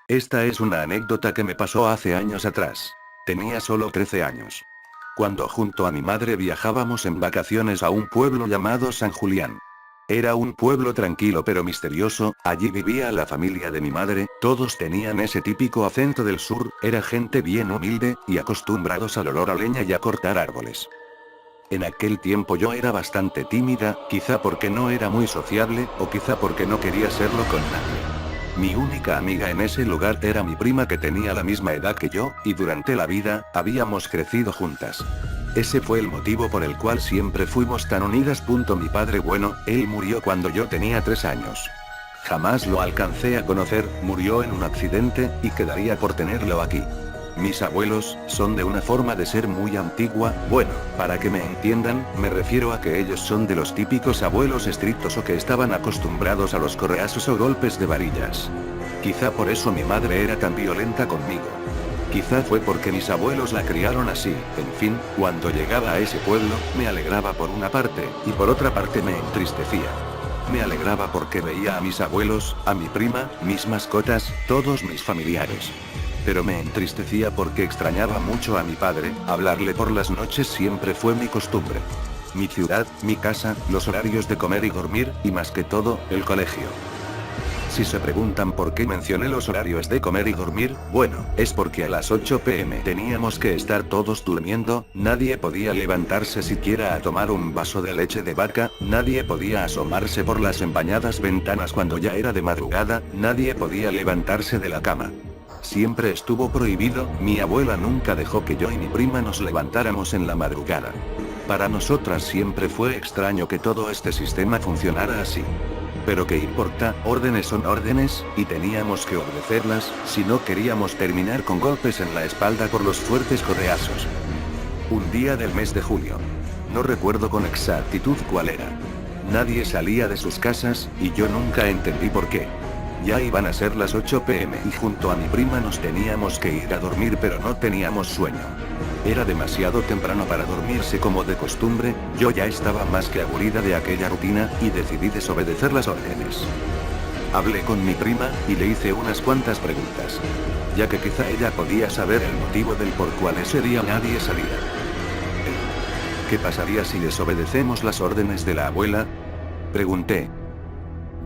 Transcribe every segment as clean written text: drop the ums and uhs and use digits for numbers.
Esta es una anécdota que me pasó hace años atrás. Tenía solo 13 años. Cuando junto a mi madre viajábamos en vacaciones a un pueblo llamado San Julián. Era un pueblo tranquilo pero misterioso, allí vivía la familia de mi madre, todos tenían ese típico acento del sur, era gente bien humilde, y acostumbrados al olor a leña y a cortar árboles. En aquel tiempo yo era bastante tímida, quizá porque no era muy sociable, o quizá porque no quería serlo con nadie. Mi única amiga en ese lugar era mi prima que tenía la misma edad que yo, y durante la vida, habíamos crecido juntas. Ese fue el motivo por el cual siempre fuimos tan unidas. Mi padre, bueno, él murió cuando yo tenía 3 años. Jamás lo alcancé a conocer, murió en un accidente, y quedaría por tenerlo aquí. Mis abuelos, son de una forma de ser muy antigua, bueno, para que me entiendan, me refiero a que ellos son de los típicos abuelos estrictos o que estaban acostumbrados a los correazos o golpes de varillas. Quizá por eso mi madre era tan violenta conmigo. Quizá fue porque mis abuelos la criaron así, en fin, cuando llegaba a ese pueblo, me alegraba por una parte, y por otra parte me entristecía. Me alegraba porque veía a mis abuelos, a mi prima, mis mascotas, todos mis familiares. Pero me entristecía porque extrañaba mucho a mi padre, hablarle por las noches siempre fue mi costumbre. Mi ciudad, mi casa, los horarios de comer y dormir, y más que todo, el colegio. Si se preguntan por qué mencioné los horarios de comer y dormir, bueno, es porque a las 8 p.m. teníamos que estar todos durmiendo, nadie podía levantarse siquiera a tomar un vaso de leche de vaca, nadie podía asomarse por las empañadas ventanas cuando ya era de madrugada, nadie podía levantarse de la cama. Siempre estuvo prohibido, mi abuela nunca dejó que yo y mi prima nos levantáramos en la madrugada. Para nosotras siempre fue extraño que todo este sistema funcionara así. Pero qué importa, órdenes son órdenes, y teníamos que obedecerlas, si no queríamos terminar con golpes en la espalda por los fuertes correazos. Un día del mes de julio. No recuerdo con exactitud cuál era. Nadie salía de sus casas, y yo nunca entendí por qué. Ya iban a ser las 8 p.m. y junto a mi prima nos teníamos que ir a dormir pero no teníamos sueño. Era demasiado temprano para dormirse como de costumbre, yo ya estaba más que aburrida de aquella rutina, y decidí desobedecer las órdenes. Hablé con mi prima, y le hice unas cuantas preguntas. Ya que quizá ella podía saber el motivo del por cual ese día nadie salía. ¿Qué pasaría si desobedecemos las órdenes de la abuela? Pregunté.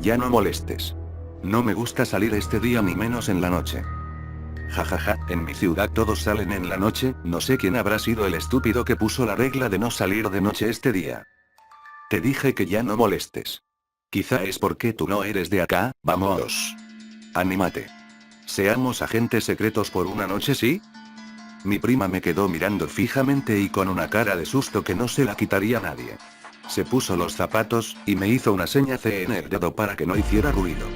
Ya no molestes. No me gusta salir este día ni menos en la noche. Jajaja, en mi ciudad todos salen en la noche, no sé quién habrá sido el estúpido que puso la regla de no salir de noche este día. Te dije que ya no molestes. Quizá es porque tú no eres de acá, vamos. Anímate. Seamos agentes secretos por una noche, ¿sí? Mi prima me quedó mirando fijamente y con una cara de susto que no se la quitaría nadie. Se puso los zapatos, y me hizo una seña en el dedo para que no hiciera ruido.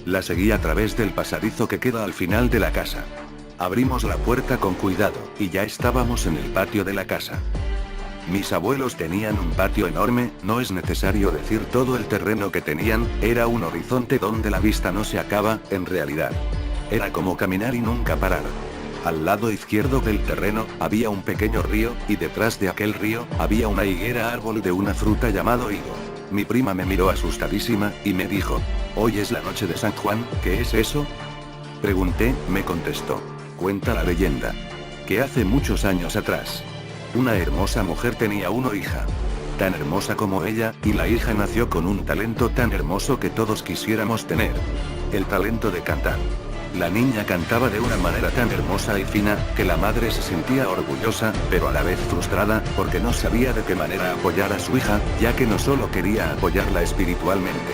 La seguí a través del pasadizo que queda al final de la casa. Abrimos la puerta con cuidado, y ya estábamos en el patio de la casa. Mis abuelos tenían un patio enorme, no es necesario decir todo el terreno que tenían, era un horizonte donde la vista no se acaba, en realidad. Era como caminar y nunca parar. Al lado izquierdo del terreno, había un pequeño río, y detrás de aquel río, había una higuera árbol de una fruta llamado higo. Mi prima me miró asustadísima, y me dijo, «Hoy es la noche de San Juan, ¿qué es eso?». Pregunté, me contestó. Cuenta la leyenda. Que hace muchos años atrás, una hermosa mujer tenía una hija. Tan hermosa como ella, y la hija nació con un talento tan hermoso que todos quisiéramos tener. El talento de cantar. La niña cantaba de una manera tan hermosa y fina, que la madre se sentía orgullosa, pero a la vez frustrada, porque no sabía de qué manera apoyar a su hija, ya que no solo quería apoyarla espiritualmente.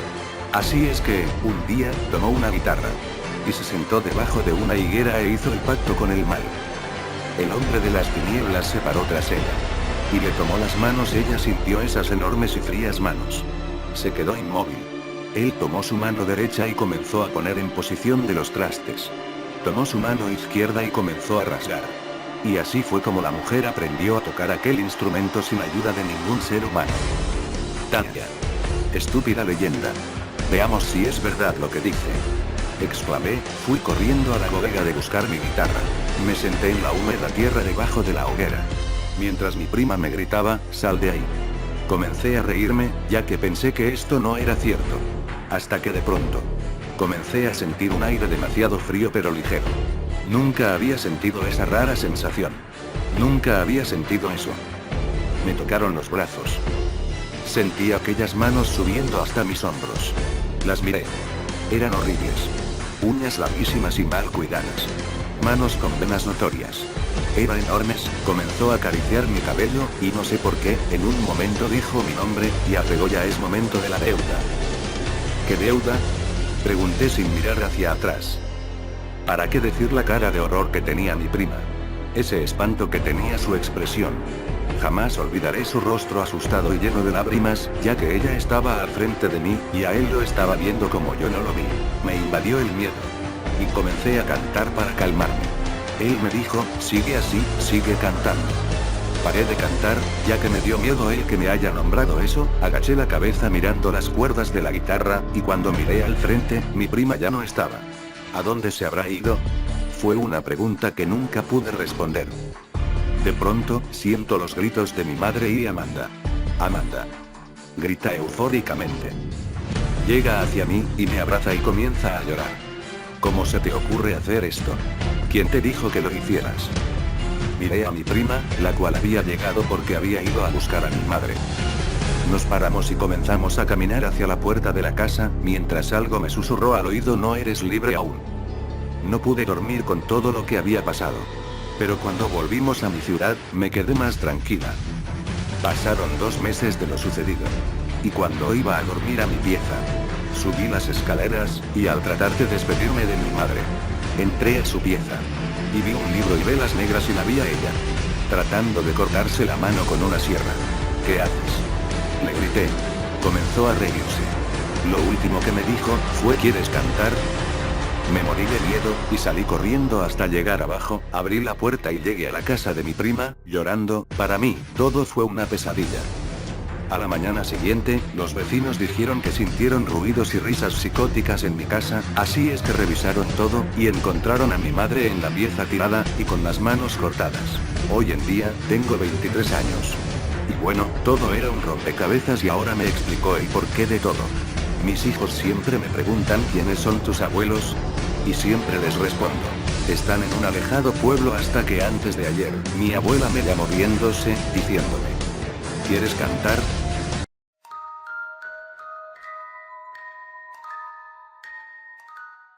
Así es que, un día, tomó una guitarra. Y se sentó debajo de una higuera e hizo el pacto con el mal. El hombre de las tinieblas se paró tras ella. Y le tomó las manos, ella sintió esas enormes y frías manos. Se quedó inmóvil. Él tomó su mano derecha y comenzó a poner en posición de los trastes. Tomó su mano izquierda y comenzó a rasgar. Y así fue como la mujer aprendió a tocar aquel instrumento sin ayuda de ningún ser humano. Tania. Estúpida leyenda. Veamos si es verdad lo que dice. Exclamé, fui corriendo a la bodega de buscar mi guitarra. Me senté en la húmeda tierra debajo de la hoguera. Mientras mi prima me gritaba, «Sal de ahí». Comencé a reírme, ya que pensé que esto no era cierto. Hasta que de pronto, Comencé a sentir un aire demasiado frío pero ligero. Nunca había sentido esa rara sensación. Nunca había sentido eso. Me tocaron los brazos. Sentí aquellas manos subiendo hasta mis hombros. Las miré. Eran horribles. Uñas larguísimas y mal cuidadas. Manos con venas notorias. Eran enormes, comenzó a acariciar mi cabello, y no sé por qué, en un momento dijo mi nombre, y agregó: ya es momento de la deuda. ¿Qué deuda? Pregunté sin mirar hacia atrás. ¿Para qué decir la cara de horror que tenía mi prima? Ese espanto que tenía su expresión. Jamás olvidaré su rostro asustado y lleno de lágrimas, ya que ella estaba al frente de mí, y a él lo estaba viendo como yo no lo vi. Me invadió el miedo. Y comencé a cantar para calmarme. Él me dijo: sigue así, sigue cantando. Paré de cantar, ya que me dio miedo el que me haya nombrado eso, agaché la cabeza mirando las cuerdas de la guitarra, y cuando miré al frente, mi prima ya no estaba. ¿A dónde se habrá ido? Fue una pregunta que nunca pude responder. De pronto, siento los gritos de mi madre y Amanda. Amanda. Grita eufóricamente. Llega hacia mí, y me abraza y comienza a llorar. ¿Cómo se te ocurre hacer esto? ¿Quién te dijo que lo hicieras? Miré a mi prima, la cual había llegado porque había ido a buscar a mi madre. Nos paramos y comenzamos a caminar hacia la puerta de la casa, mientras algo me susurró al oído: no eres libre aún. No pude dormir con todo lo que había pasado. Pero cuando volvimos a mi ciudad, me quedé más tranquila. Pasaron 2 meses de lo sucedido. Y cuando iba a dormir a mi pieza, subí las escaleras, y al tratar de despedirme de mi madre, entré a su pieza. Y vi un libro y velas negras y la vi a ella, tratando de cortarse la mano con una sierra. ¿Qué haces?, le grité. Comenzó a reírse. Lo último que me dijo fue: ¿quieres cantar? Me morí de miedo, y salí corriendo hasta llegar abajo, abrí la puerta y llegué a la casa de mi prima, llorando. Para mí, todo fue una pesadilla. A la mañana siguiente, los vecinos dijeron que sintieron ruidos y risas psicóticas en mi casa, así es que revisaron todo, y encontraron a mi madre en la pieza tirada, y con las manos cortadas. Hoy en día, tengo 23 años. Y bueno, todo era un rompecabezas y ahora me explicó el porqué de todo. Mis hijos siempre me preguntan: ¿quiénes son tus abuelos? Y siempre les respondo: están en un alejado pueblo, hasta que antes de ayer, mi abuela me llamó riéndose, diciéndome: ¿quieres cantar?